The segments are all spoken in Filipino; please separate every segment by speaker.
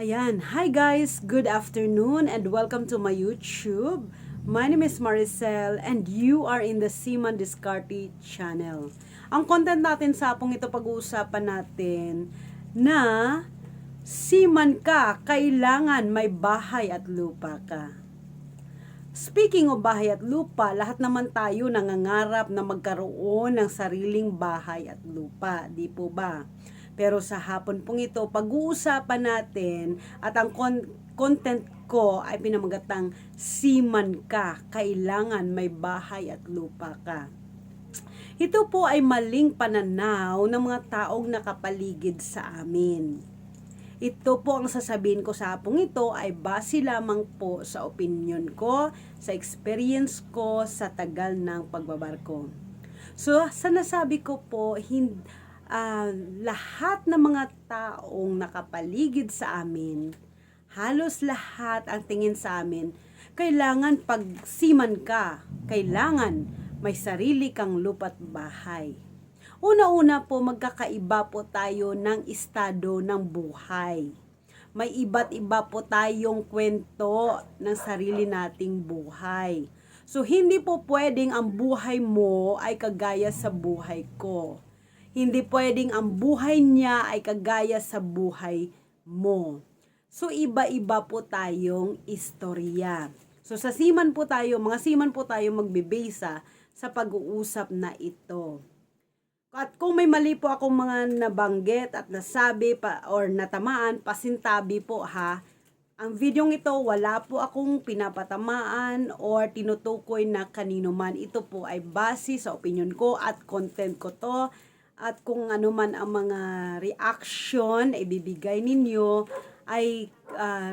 Speaker 1: Ayan, hi guys, good afternoon and welcome to my YouTube. My name is Maricel and you are in the Seaman Discarte channel. Ang content natin sa pong ito pag-uusapan natin na seaman ka, kailangan may bahay at lupa ka. Speaking of bahay at lupa, lahat naman tayo nangangarap na magkaroon ng sariling bahay at lupa, di po ba? Pero sa hapon pong ito, pag-uusapan natin at ang content ko ay pinamagatang seaman ka, kailangan may bahay at lupa ka. Ito po ay maling pananaw ng mga taong nakapaligid sa amin. Ito po ang sasabihin ko sa hapong ito ay base lamang po sa opinion ko, sa experience ko sa tagal ng pagbabarko. So, sa nasabi ko po, lahat ng mga taong nakapaligid sa amin, halos lahat ang tingin sa amin, kailangan pag seaman ka, kailangan may sarili kang lupa't bahay. Una-una po, magkakaiba po tayo ng estado ng buhay. May iba't iba po tayong kwento ng sarili nating buhay. So, hindi po pwedeng ang buhay mo ay kagaya sa buhay ko. Hindi pwedeng ang buhay niya ay kagaya sa buhay mo. So, iba-iba po tayong istorya. So, sa seaman po tayo, mga seaman po tayo magbibasa sa pag-uusap na ito. At kung may mali po akong mga nabanggit at nasabi pa or natamaan, pasintabi po ha. Ang videong ito, wala po akong pinapatamaan or tinutukoy na kanino man. Ito po ay base sa opinion ko at content ko to. At kung ano man ang mga reaction ay bibigay ninyo ay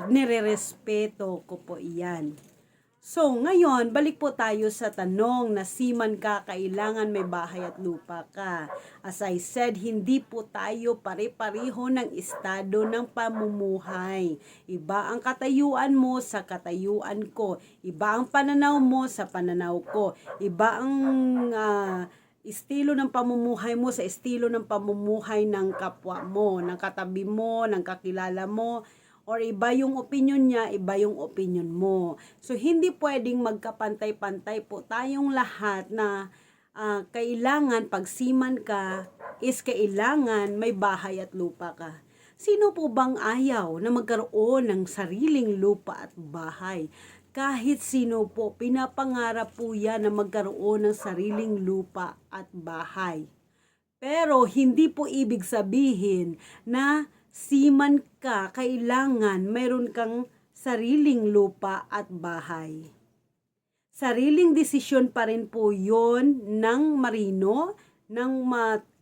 Speaker 1: nire-respeto ko po iyan. So, ngayon, balik po tayo sa tanong na seaman ka, kailangan may bahay at lupa ka. As I said, hindi po tayo pare-pareho ng estado ng pamumuhay. Iba ang katayuan mo sa katayuan ko. Iba ang pananaw mo sa pananaw ko. Iba ang estilo ng pamumuhay mo sa estilo ng pamumuhay ng kapwa mo, ng katabi mo, ng kakilala mo. Or iba yung opinion niya, iba yung opinion mo. So, hindi pwedeng magkapantay-pantay po tayong lahat na kailangan pag seaman ka is kailangan may bahay at lupa ka. Sino po bang ayaw na magkaroon ng sariling lupa at bahay? Kahit sino po, pinapangarap po yan na magkaroon ng sariling lupa at bahay. Pero hindi po ibig sabihin na seaman ka, kailangan meron kang sariling lupa at bahay. Sariling desisyon pa rin po yon ng marino, ng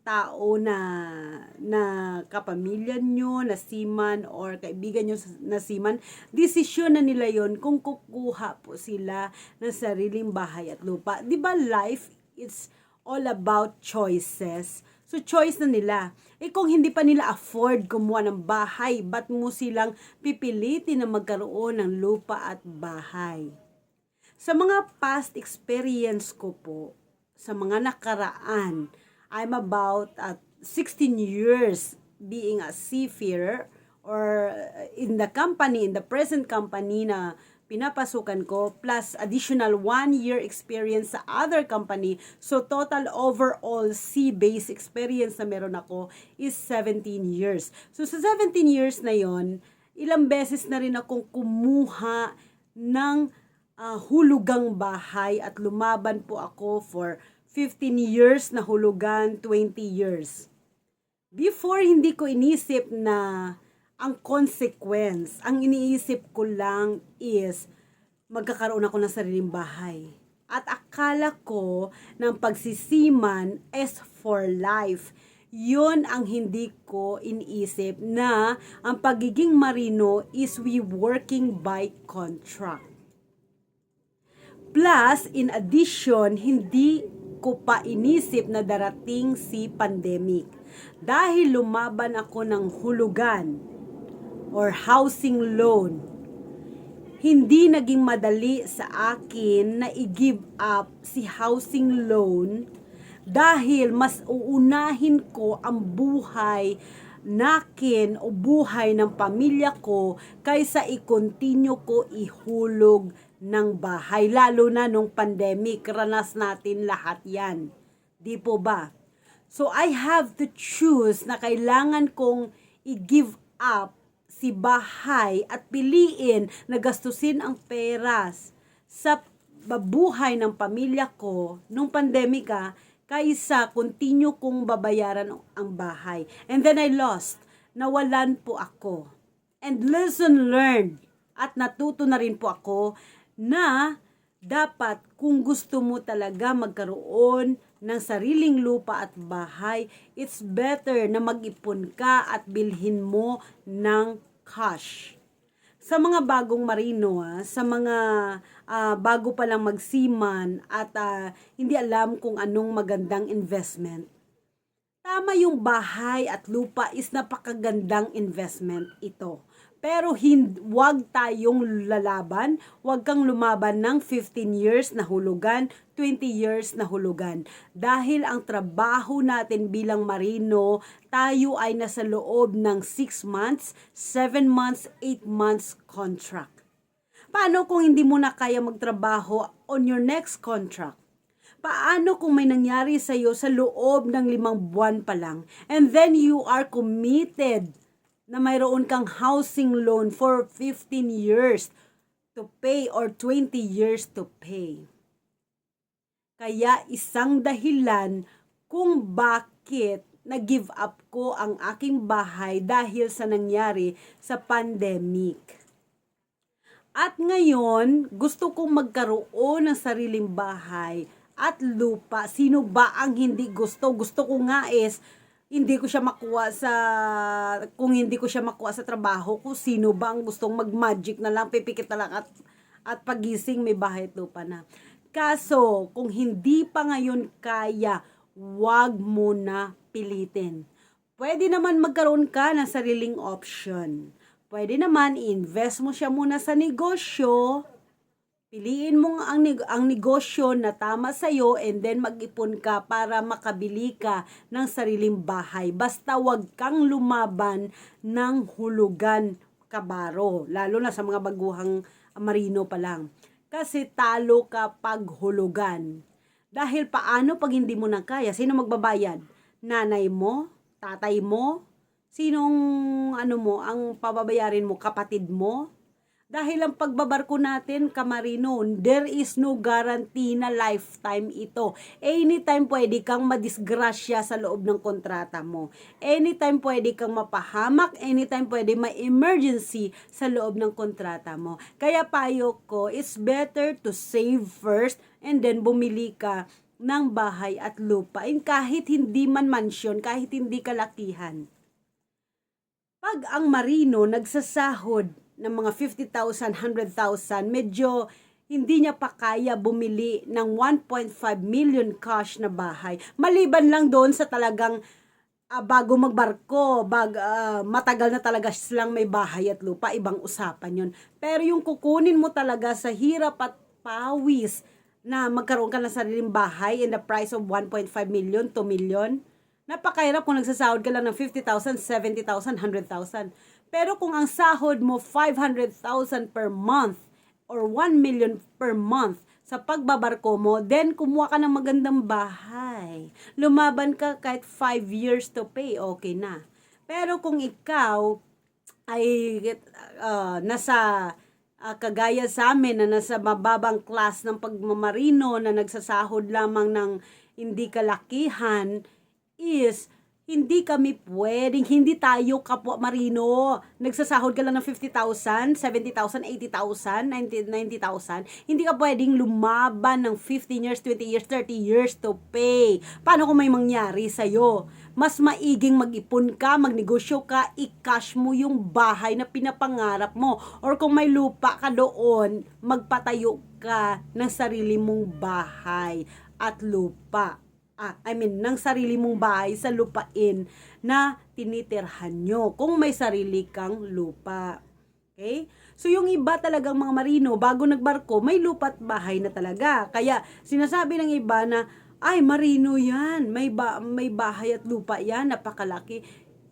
Speaker 1: tao na kapamilya nyo, na seaman, or kaibigan nyo na seaman. Desisyon na nila yon kung kukuha po sila ng sariling bahay at lupa. Diba life, it's all about choices. So, choice na nila. Kung hindi pa nila afford kumuha ng bahay, ba't mo silang pipilitin na magkaroon ng lupa at bahay? Sa mga past experience ko po, sa mga nakaraan, I'm about 16 years being a seafarer or in the present company na pinapasukan ko, plus additional 1 year experience sa other company. So, total overall sea-based experience na meron ako is 17 years. So, sa 17 years na yon, ilang beses na rin akong kumuha ng hulugang bahay at lumaban po ako for 15 years na hulugan, 20 years. Before, hindi ko inisip na ang consequence, ang iniisip ko lang is magkakaroon ako ng sariling bahay. At akala ko ng pagsisiman is for life. Yun ang hindi ko iniisip na ang pagiging marino is we working by contract. Plus, in addition, hindi ko pa inisip na darating si pandemic. Dahil lumaban ako ng hulugan or housing loan, hindi naging madali sa akin na i-give up si housing loan dahil mas uunahin ko ang buhay nakin o buhay ng pamilya ko kaysa i-continue ko ihulog ng bahay. Lalo na nung pandemic, ranas natin lahat yan. Di po ba? So I have to choose na kailangan kong i-give up si bahay at piliin na gastusin ang peras sa babuhay ng pamilya ko nung pandemika kaysa continue kong babayaran ang bahay. And then I lost. Nawalan po ako. And lesson learned. At natuto na rin po ako na dapat kung gusto mo talaga magkaroon ng sariling lupa at bahay, it's better na mag-ipon ka at bilhin mo ng cash. Sa mga bagong marino, sa mga bago pa lang magsiman at hindi alam kung anong magandang investment, tama yung bahay at lupa is napakagandang investment ito. Pero wag tayong lalaban, wag kang lumaban ng 15 years na hulugan, 20 years na hulugan. Dahil ang trabaho natin bilang marino, tayo ay nasa loob ng 6 months, 7 months, 8 months contract. Paano kung hindi mo na kaya magtrabaho on your next contract? Paano kung may nangyari sa iyo sa loob ng 5 buwan pa lang and then you are committed na mayroon kang housing loan for 15 years to pay or 20 years to pay. Kaya isang dahilan kung bakit na-give up ko ang aking bahay dahil sa nangyari sa pandemic. At ngayon, gusto kong magkaroon ng sariling bahay at lupa. Sino ba ang hindi gusto? Gusto ko nga is hindi ko siya makuha sa trabaho ko, sino ba ang gustong mag-magic na lang, pipikit na lang at pagising may bahay at lupa na. Kaso, kung hindi pa ngayon kaya, wag mo na pilitin. Pwede naman magkaroon ka ng sariling option. Pwede naman invest mo siya muna sa negosyo. Piliin mo ang negosyo na tama sa'yo and then mag-ipon ka para makabili ka ng sariling bahay. Basta wag kang lumaban ng hulugan kabaro. Lalo na sa mga baguhang marino pa lang. Kasi talo ka pag hulugan. Dahil paano pag hindi mo na kaya? Sino magbabayad? Nanay mo? Tatay mo? Sinong ang pababayarin mo? Kapatid mo? Dahil ang pagbabarko natin, kamarino, there is no guarantee na lifetime ito. Anytime pwede kang madisgrasya sa loob ng kontrata mo. Anytime pwede kang mapahamak, anytime pwede ma-emergency sa loob ng kontrata mo. Kaya payo ko, it's better to save first and then bumili ka ng bahay at lupa. And kahit hindi man mansyon, kahit hindi kalakihan. Pag ang marino nagsasahod ng mga 50,000, 100,000, medyo hindi niya pa kaya bumili ng 1.5 million cash na bahay. Maliban lang doon sa talagang bago magbarko, matagal na talaga silang may bahay at lupa, ibang usapan yon. Pero yung kukunin mo talaga sa hirap at pawis na magkaroon ka ng sariling bahay in the price of 1.5 million, 2 million, napakahirap kung nagsasahod ka lang ng 50,000, 70,000, 100,000. Pero kung ang sahod mo 500,000 per month or 1 million per month sa pagbabarko mo, then kumuha ka ng magandang bahay. Lumaban ka kahit 5 years to pay, okay na. Pero kung ikaw ay nasa kagaya sa amin na nasa mababang class ng pagmamarino na nagsasahod lamang ng hindi kalakihan, is hindi kami pwedeng, hindi tayo kapwa marino. Nagsasahod ka lang ng 50,000, 70,000, 80,000, 90,000. Hindi ka pwedeng lumaban ng 15 years, 20 years, 30 years to pay. Paano kung may mangyari sa'yo? Mas maiging mag-ipon ka, magnegosyo ka, i-cash mo yung bahay na pinapangarap mo. Or kung may lupa ka doon, magpatayo ka ng sarili mong bahay at lupa. Ng sarili mong bahay sa lupain na tinitirhan nyo kung may sarili kang lupa. Okay? So yung iba talagang mga marino, bago nagbarko, may lupa at bahay na talaga. Kaya sinasabi ng iba na, ay marino yan, may bahay at lupa yan, napakalaki.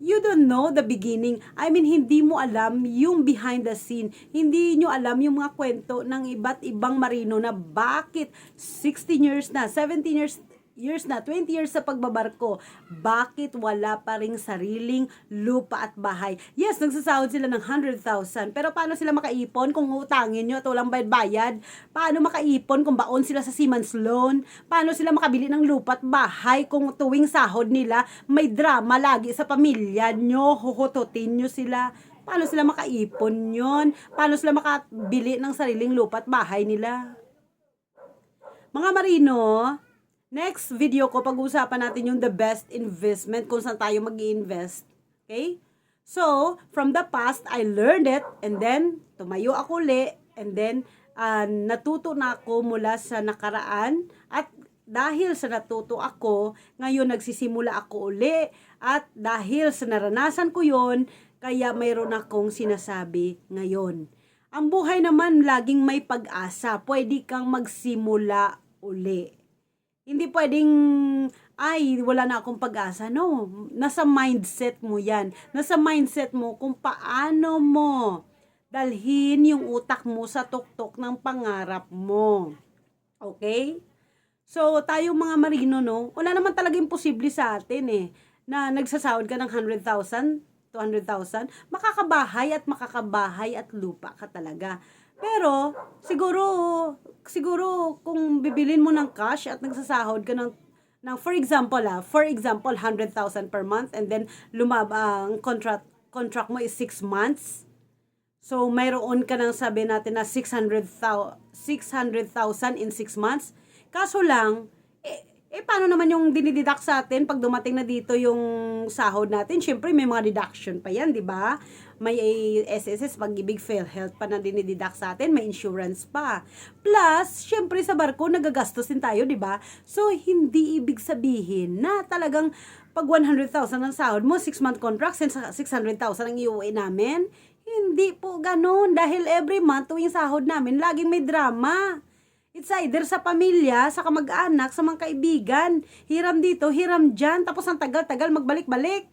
Speaker 1: you don't know the beginning. I mean, hindi mo alam yung behind the scene. Hindi nyo alam yung mga kwento ng iba't ibang marino na bakit 16 years na, 17 years na, 20 years sa pagbabarko, bakit wala pa ring sariling lupa at bahay? Yes, nagsasahod sila ng 100,000, pero paano sila makaipon kung utangin nyo at walang bayad? Paano makaipon kung baon sila sa Seaman's Loan? Paano sila makabili ng lupa at bahay kung tuwing sahod nila may drama lagi sa pamilya nyo, huhututin nyo sila? Paano sila makaipon yon? Paano sila makabili ng sariling lupa at bahay nila? Mga marino, next video ko, pag-uusapan natin yung the best investment, kung saan tayo mag-i-invest. Okay? So, from the past, I learned it, and then, tumayo ako uli, and then, natuto na ako mula sa nakaraan, at dahil sa natuto ako, ngayon nagsisimula ako uli, at dahil sa naranasan ko yon, kaya mayroon akong sinasabi ngayon. Ang buhay naman, laging may pag-asa. Pwede kang magsimula uli. Hindi pwedeng, ay, wala na akong pag-asa. No, nasa mindset mo yan. Nasa mindset mo kung paano mo dalhin yung utak mo sa tuktok ng pangarap mo. Okay? So, tayong mga marino, no, wala naman talaga imposible sa atin eh, na nagsasahod ka ng 100,000, 200,000, makakabahay at lupa ka talaga. Pero, siguro kung bibilin mo ng cash at nagsasahod ka ng for example 100,000 per month, and then ang contract mo is 6 months. So, mayroon ka nang sabi natin na 600,000 in 6 months. Kaso lang, paano naman yung dinideduct sa atin pag dumating na dito yung sahod natin? Syempre, may mga deduction pa yan, di ba? May SSS, Pag-ibig, PhilHealth pa na dinideduct sa atin, may insurance pa. Plus, syempre sa barko, nagagastos din tayo, di ba? So, hindi ibig sabihin na talagang pag 100,000 ang sahod mo, 6-month contract, 600,000 ang iuwi namin. Hindi po ganun. Dahil every month, tuwing sahod namin, laging may drama. It's either sa pamilya, sa kamag-anak, sa mga kaibigan. Hiram dito, hiram dyan. Tapos ang tagal-tagal magbalik-balik.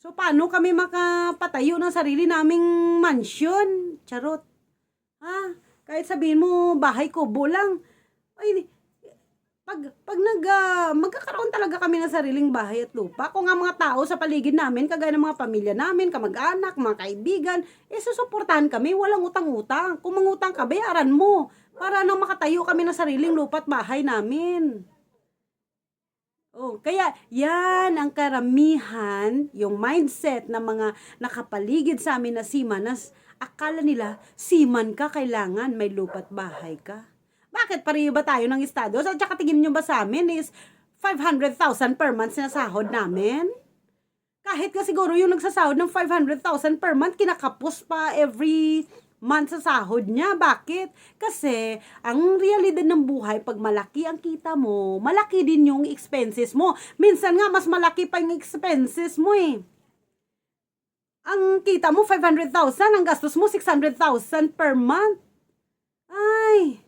Speaker 1: So, paano kami makapatayo ng sarili naming mansion? Charot. Kahit sabihin mo, bahay kubo lang. Ay, magkakaroon talaga kami ng sariling bahay at lupa. Kung ang mga tao sa paligid namin, kagaya ng mga pamilya namin, kamag-anak, mga kaibigan, susuportahan kami, walang utang-utang. Kung mangutang ka, bayaran mo. Para nang makatayo kami ng sariling lupa at bahay namin. Kaya yan ang karamihan, yung mindset ng mga nakapaligid sa amin na seaman, akala nila, seaman ka, kailangan may lupa at bahay ka. Bakit pareho ba tayo ng estado? At saka tingin nyo ba sa amin is 500,000 per month sinasahod namin? Kahit ka siguro yung nagsasahod ng 500,000 per month, kinakapos pa every month sa sahod niya. Bakit? Kasi, ang realidad ng buhay, pag malaki ang kita mo, malaki din yung expenses mo. Minsan nga, mas malaki pa yung expenses mo eh. Ang kita mo, 500,000, ang gastos mo, 600,000 per month. Ay,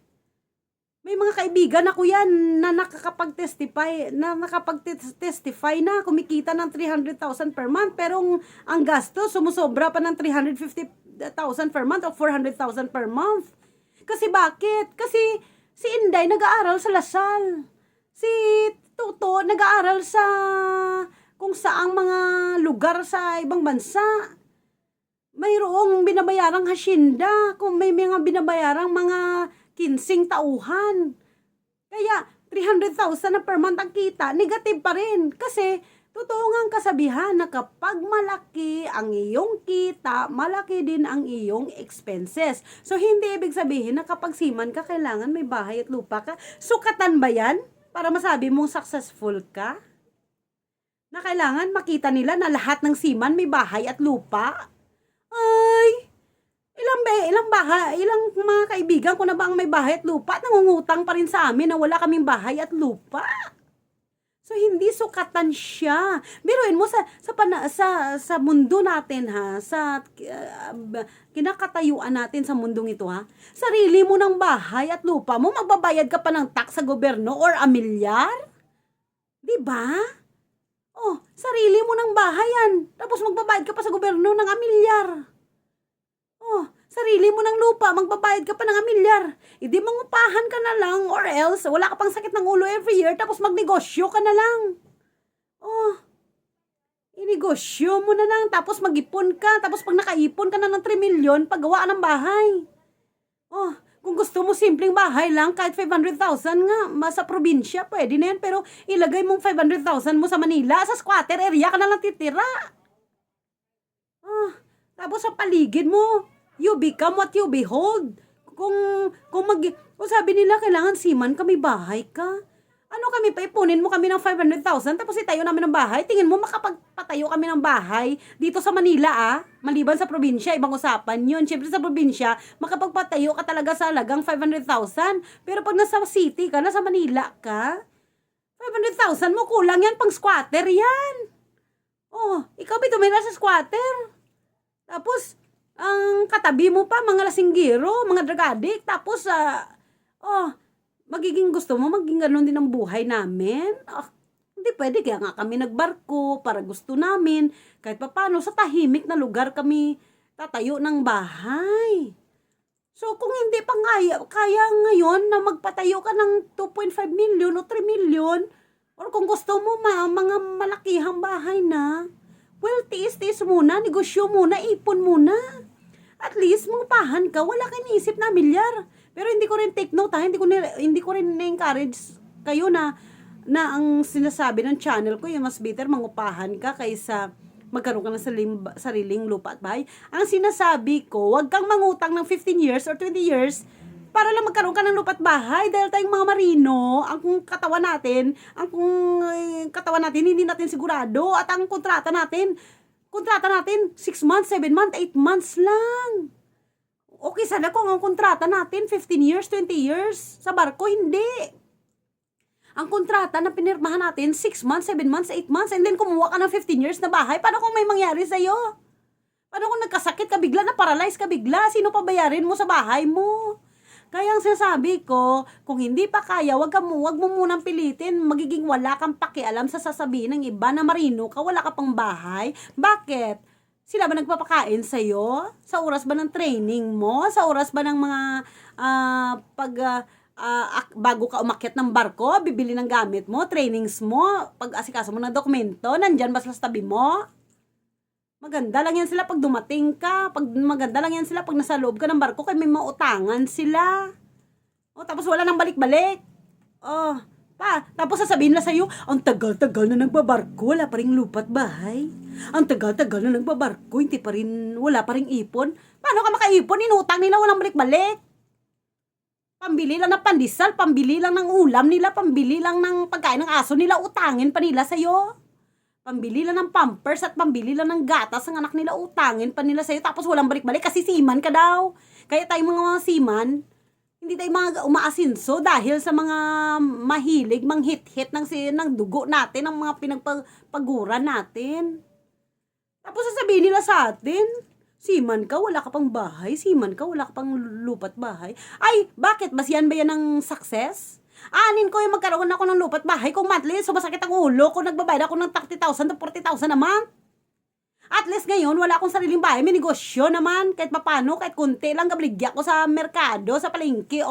Speaker 1: may mga kaibigan ako yan na nakakapag-testify na kumikita ng 300,000 per month, pero ang gastos sumusobra pa ng 350,000 per month o 400,000 per month. Kasi bakit? Kasi si Inday nag-aaral sa Lasal. Si Tuto nag-aaral sa kung saang mga lugar sa ibang bansa. Mayroong binabayarang hasyenda, kung may mga binabayarang mga kinsing tauhan. Kaya 300,000 na per month ang kita, negative pa rin. Kasi totoo nga ang kasabihan na kapag malaki ang iyong kita, malaki din ang iyong expenses. So, hindi ibig sabihin na kapag seaman ka, kailangan may bahay at lupa ka. Sukatan ba yan para masabi mong successful ka? Na kailangan makita nila na lahat ng seaman may bahay at lupa? Ay, ilang mga kaibigan ko na ba ang may bahay at lupa? Nangungutang pa rin sa amin na wala kaming bahay at lupa. So, hindi sukatan siya. Biruin mo sa mundo natin ha, sa kinakatayuan natin sa mundong ito ha. Sarili mo ng bahay at lupa mo, magbabayad ka pa ng tax sa gobyerno or amilyar? 'Di ba? Oh, sarili mo ng bahay yan. Tapos magbabayad ka pa sa gobyerno ng amilyar. Oh, sarili mo ng lupa, magbabayad ka pa ng amilyar. Hindi mangupahan ka na lang or else wala ka pang sakit ng ulo every year tapos magnegosyo ka na lang. Oh, inegosyo mo na lang tapos mag-ipon ka tapos pag nakaipon ka na ng 3 million paggawa ng bahay. Oh, kung gusto mo simpleng bahay lang, kahit 500,000 nga, sa probinsya, pwede na yan. Pero ilagay mong 500,000 mo sa Manila, sa squatter area ka na lang titira. Ah, tapos sa paligid mo, you become what you behold. Kung sabi nila, kailangan siman ka, may bahay ka. Ano kami, paipunin mo kami ng 500,000, tapos itayo namin ng bahay. Tingin mo makapagpatayo kami ng bahay dito sa Manila, maliban sa probinsya, ibang usapan yun. Siyempre sa probinsya, makapagpatayo ka talaga sa halagang 500,000. Pero pag nasa city ka, nasa Manila ka, 500,000 mo, kulang yan, pang squatter yan. Oh, ikaw ba tumira sa squatter? Tapos, ang katabi mo pa, mga lasinggero, mga drug addict, tapos, magiging gusto mo, maging ganun din ang buhay namin? Hindi pwede, kaya nga kami nagbarko, para gusto namin, kahit papano, sa tahimik na lugar kami tatayo ng bahay. So, kung hindi pa kaya ngayon na magpatayo ka ng 2.5 million o 3 million, or kung gusto mo mga malakihang bahay na, well, tiis-tiis muna, negosyo muna, ipon muna. At least, mangupahan ka, wala kang iniisip na milyar. Pero hindi ko rin take note, hindi ko rin na-encourage kayo na ang sinasabi ng channel ko, yung mas better mangupahan ka kaysa magkaroon ka ng sariling lupa at bahay. Ang sinasabi ko, wag kang mangutang ng 15 years or 20 years para lang magkaroon ka ng lupa at bahay. Dahil tayong mga marino, ang katawan natin hindi natin sigurado. At ang kontrata natin 6 months, 7 months, 8 months lang. Okay sana kung ang kontrata natin 15 years, 20 years. Sa barko, hindi. Ang kontrata na pinirmahan natin 6 months, 7 months, 8 months, and then kumuha ka ng 15 years na bahay. Paano kung may mangyari sa'yo? Paano kung nagkasakit ka bigla, na-paralyze ka bigla? Sino pa bayarin mo sa bahay mo? Kaya ang sinasabi ko, kung hindi pa kaya, wag mo munang pilitin. Magiging wala kang pakialam sa sasabihin ng iba na marino ka, wala ka pang bahay. Bakit? Sila ba nagpapakain sa'yo? Sa oras ba ng training mo? Sa oras ba ng mga bago ka umakyat ng barko, bibili ng gamit mo, trainings mo, pag-asikaso mo ng dokumento, nandyan ba sa tabi mo? Maganda lang yan sila pag dumating ka. Maganda lang yan sila pag nasa loob ka ng barko kaya may mautangan sila. Tapos wala nang balik-balik. Tapos sasabihin na sa'yo, ang tagal-tagal na nagbabarko, wala pa rin lupa't bahay. Ang tagal-tagal na nagbabarko, wala pa rin ipon. Paano ka makaipon? Inutang nila, walang balik-balik. Pambili lang ng pandesal, pambili lang ng ulam nila, pambili lang ng pagkain ng aso nila, utangin pa nila sa'yo. Pambili lang ng pampers at pambili lang ng gatas ang anak nila, utangin pa nila sa'yo. Tapos walang balik-balik kasi seaman ka daw. Kaya tayong mga seaman, hindi tayo mga umaasinso dahil sa mga mahilig, manghit-hit ng dugo natin, ng mga pinagpaguran natin. Tapos sasabihin nila sa atin, seaman ka, wala ka pang bahay, seaman ka, wala ka pang lupa't bahay. Ay, bakit? Basihan ba yan ng success? Anin ko yung magkaroon ako ng lupa't bahay kung monthly, sumasakit ang ulo, kung nagbabayad ako ng 30,000 to 40,000 a month. At least ngayon, wala akong sariling bahay. May negosyo naman. Kahit papano, kahit kunti lang gabligya ko sa merkado, sa palengke,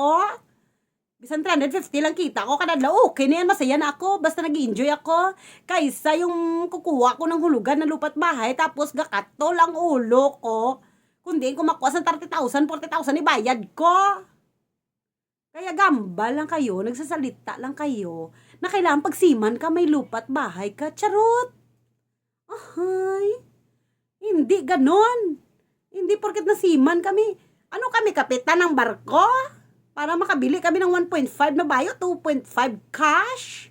Speaker 1: Bisan 350 lang kita ko kadadla. Okay na yan, masaya na ako. Basta nag-enjoy ako. Kaysa yung kukuha ko ng hulugan ng lupa't bahay, tapos gakatol ang ulo ko. Kundi ko makuha sa 30,000, 40,000, ibayad ko. Kaya gambal lang kayo, nagsasalita lang kayo, na kailangan pagsiman ka, may lupa't bahay ka. Charot! Ahay! Hindi ganon. Hindi porket nasiman kami. Ano kami, kapitan ng barko? Para makabili kami ng 1.5 na bayo, 2.5 cash?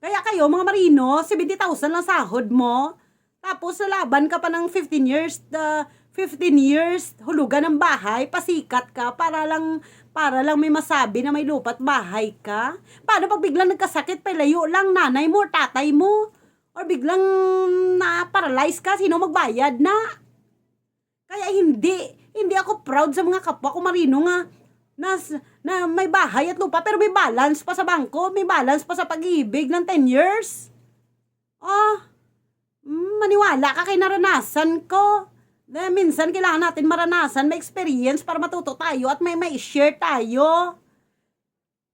Speaker 1: Kaya kayo, mga marino, 70,000 lang sahod mo. Tapos nalaban ka pa ng 15 years, hulugan ng bahay, pasikat ka para lang may masabi na may lupa't bahay ka. Paano pag biglang nagkasakit, palayo lang nanay mo, tatay mo? Or biglang na-paralyze ka, sino magbayad na? Kaya hindi ako proud sa mga kapwa ko marino nga na may bahay at lupa pero may balance pa sa bangko, may balance pa sa pag-ibig ng 10 years. Oh, maniwala ka kay naranasan ko. Dahil minsan kailangan natin maranasan, may experience para matuto tayo at may share tayo.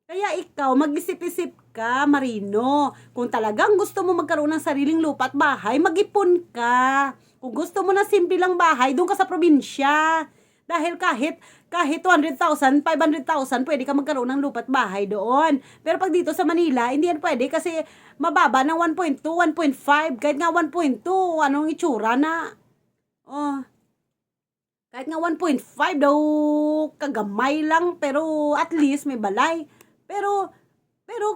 Speaker 1: Kaya ikaw, mag-isip-isip ka, Marino. Kung talagang gusto mo magkaroon ng sariling lupa at bahay, mag-ipon ka. Kung gusto mo na simple lang bahay, doon ka sa probinsya. Dahil kahit 200,000, 500,000, pwede ka magkaroon ng lupa at bahay doon. Pero pag dito sa Manila, hindi yan pwede kasi mababa ng 1.2, 1.5, kahit nga 1.2, anong itsura na? Oh, kahit nga 1.5 daw, kagamay lang, pero at least may balay. Pero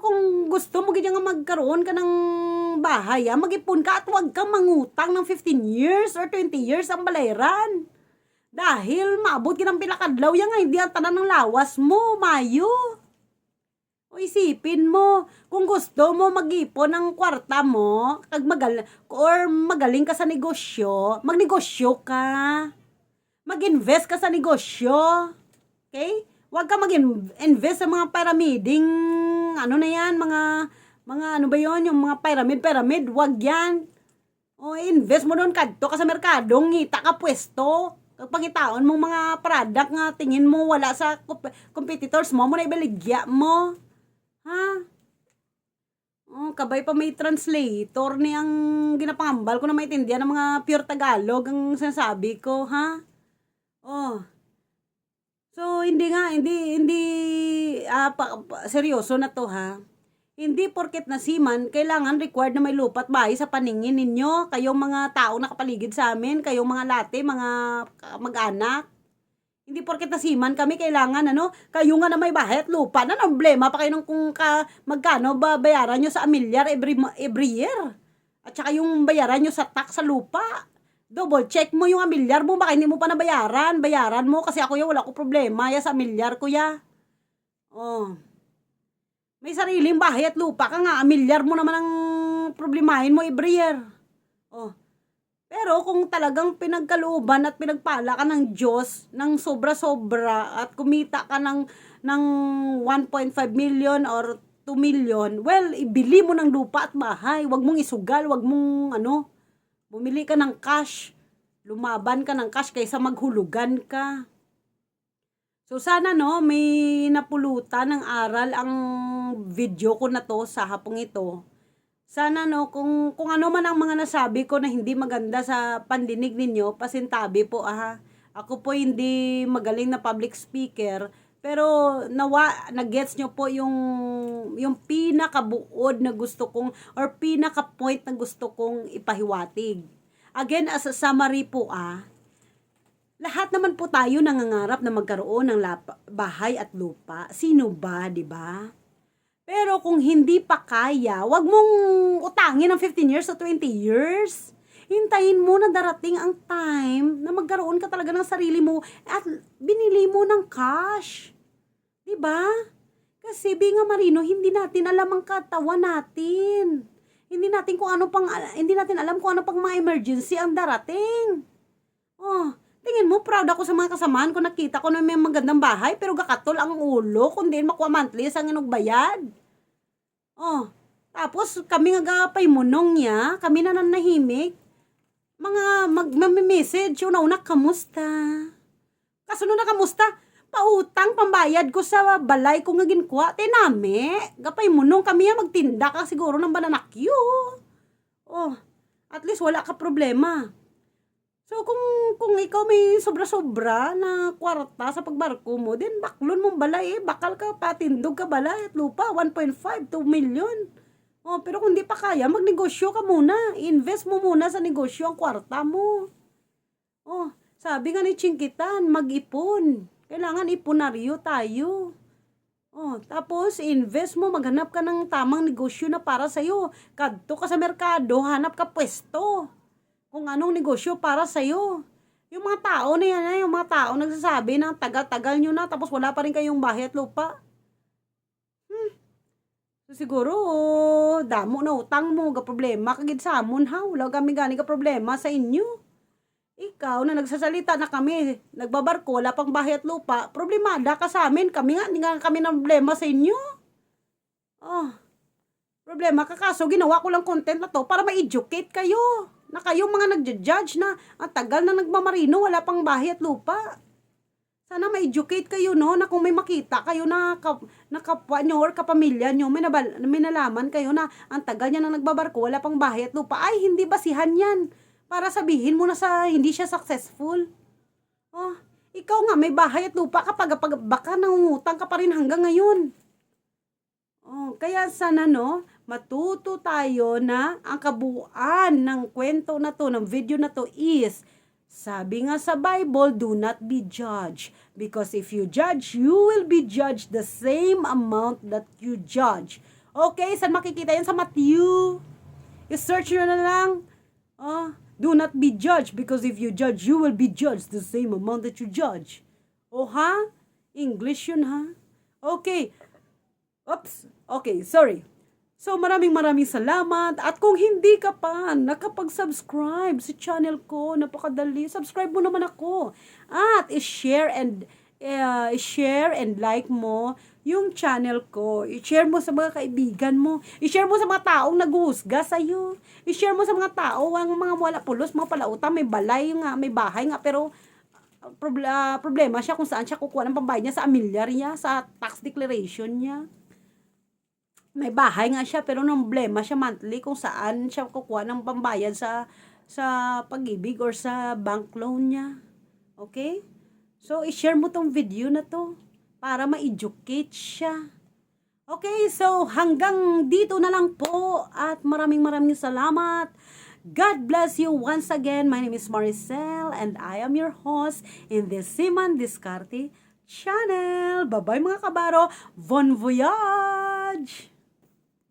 Speaker 1: kung gusto mo ganyan nga magkaroon ka ng bahay, mag-ipon ka at huwag kang mangutang ng 15 years or 20 years ang balayran. Dahil maabot ka ng pilakadlaw yan nga, hindi ang tanan ng lawas mo, Mayo. O isipin mo, kung gusto mo mag-ipon ng kwarta mo, magaling ka sa negosyo, magnegosyo ka. Mag-invest ka sa negosyo. Okay? Huwag ka mag-invest sa mga pyramiding, ano na yan, mga ano ba yon, yung mga pyramid, huwag yan. O invest mo doon, kadto ka sa merkado, ngita ka pwesto. Pagkitaon mong mga product nga tingin mo wala sa competitors mo na ibaligya mo. Ha? Oh, kabay pa may translator ni ang ginapangambal ko na maintindihan ng mga pure Tagalog ang sinasabi ko, ha? Oh. So, hindi seryoso na to, ha? Hindi porket nasiman, kailangan required na may lupa at bahay sa paningin ninyo, kayong mga tao nakapaligid sa amin, kayong mga late, mga mag-anak. Hindi porket nasiman kami, kailangan, kayo nga na may bahay at lupa, na problema pa kayo ng kung magkano ba bayaran nyo sa amilyar every year. At saka yung bayaran nyo sa tax sa lupa. Double check mo yung amilyar mo, baka hindi mo pa nabayaran. Bayaran mo, kasi ako wala ko problema, sa amilyar ko Oh. May sariling bahay at lupa ka nga, amilyar mo naman ang problemahin mo every year. Oh. Pero kung talagang pinagkalooban at pinagpala ka ng Diyos ng sobra-sobra at kumita ka ng 1.5 million or 2 million, well, ibili mo ng lupa at bahay. Huwag mong isugal, huwag mong bumili ka ng cash. Lumaban ka ng cash kaysa maghulugan ka. So sana may napulutan ng aral ang video ko na to sa hapong ito. Sana kung ano man ang mga nasabi ko na hindi maganda sa pandinig ninyo, pasintabi po Ako po hindi magaling na public speaker, pero na-gets nyo po yung pinakabuod na gusto kong or pinaka-point na gusto kong ipahiwatig. Again, as a summary po lahat naman po tayo nangangarap na magkaroon ng bahay at lupa. Sino ba, di ba? Pero kung hindi pa kaya, wag mong utangin ng 15 years o 20 years. Hintayin mo na darating ang time na magkaroon ka talaga ng sarili mo at binili mo ng cash. Di ba? Kasi Binga Marino, hindi natin alam ang katawan natin. Hindi natin alam kung ano pang mga emergency ang darating. Oh, tingin mo, proud ako sa mga kasamahan ko. Nakita ko na may magandang bahay, pero gakatol ang ulo, kundi makuha monthly sa bayad. Oh, tapos kami nga gapay munong niya, kami na nanahimik. Mga mag-message, una-una, kamusta? Kasunod na kamusta? Pautang, pambayad ko sa balay ko nga ginkuha. Tinami, gapay munong kami magtinda ka siguro ng bananakyo. Oh, at least wala ka problema. So, kung ikaw may sobra-sobra na kwarta sa pagbarko mo, then baklon mong balay bakal ka, patindog ka balay at lupa, 1.5, 2 million. Oh, pero kung di pa kaya, magnegosyo ka muna. Invest mo muna sa negosyo ang kwarta mo. Oh, sabi nga ni Chinkitan, mag-ipon. Kailangan ipunaryo tayo. Oh, tapos invest mo, maghanap ka ng tamang negosyo na para sa'yo. Kadto ka sa merkado, hanap ka pwesto. Kung anong negosyo para sa'yo. Yung mga tao na yan, yung mga tao nagsasabi na tagal-tagal nyo na tapos wala pa rin kayong bahay at lupa. So, siguro, damo na utang mo, ga problema kagid sa amon ha. Wala kami gani ka problema sa inyo. Ikaw na nagsasalita na kami, nagbabarko, wala pang bahay at lupa, problemada ka sa amin. Kami nga, hindi nga kami ng problema sa inyo. Oh, problema ka kaso ginawa ko lang content na to para ma-educate kayo. Na kayo mga nagja-judge na ang tagal na nagmamarino, wala pang bahay at lupa. Sana ma-educate kayo, no, na kung may makita kayo na kapwa nyo or kapamilya nyo, may nalaman kayo na ang tagal niya na nagbabarko, wala pang bahay at lupa, ay hindi basihan yan. Para sabihin mo na sa hindi siya successful. Oh, ikaw nga may bahay at lupa kapag baka nangungutang ka pa rin hanggang ngayon. Oh, kaya sana no, matuto tayo na ang kabuuan ng kwento na to, ng video na to is, sabi nga sa Bible, do not be judged. Because if you judge, you will be judged the same amount that you judge. Okay, saan makikita yan? Sa Matthew. I-search nyo na lang. Oh, do not be judged because if you judge, you will be judged the same amount that you judge. Oh, ha? English yun, ha? Okay. Oops. Okay, sorry. So, maraming salamat. At kung hindi ka pa nakapag-subscribe sa channel ko, napakadali, subscribe mo naman ako. At i-share and like mo yung channel ko. I-share mo sa mga kaibigan mo. I-share mo sa mga taong naghuhusga sa'yo. I-share mo sa mga tao, ang mga wala pulos, mga palautang, may balay nga, may bahay nga, pero problema siya kung saan siya kukuha ng pambayad niya sa amilyar niya, sa tax declaration niya. May bahay nga siya, pero nang problema siya monthly kung saan siya kukuha ng pambayad sa pag-ibig or sa bank loan niya. Okay? So, i-share mo tong video na to para ma-educate siya. Okay, so hanggang dito na lang po at maraming salamat. God bless you once again. My name is Maricel and I am your host in this Siman Discarte channel. Bye-bye mga kabaro. Bon voyage!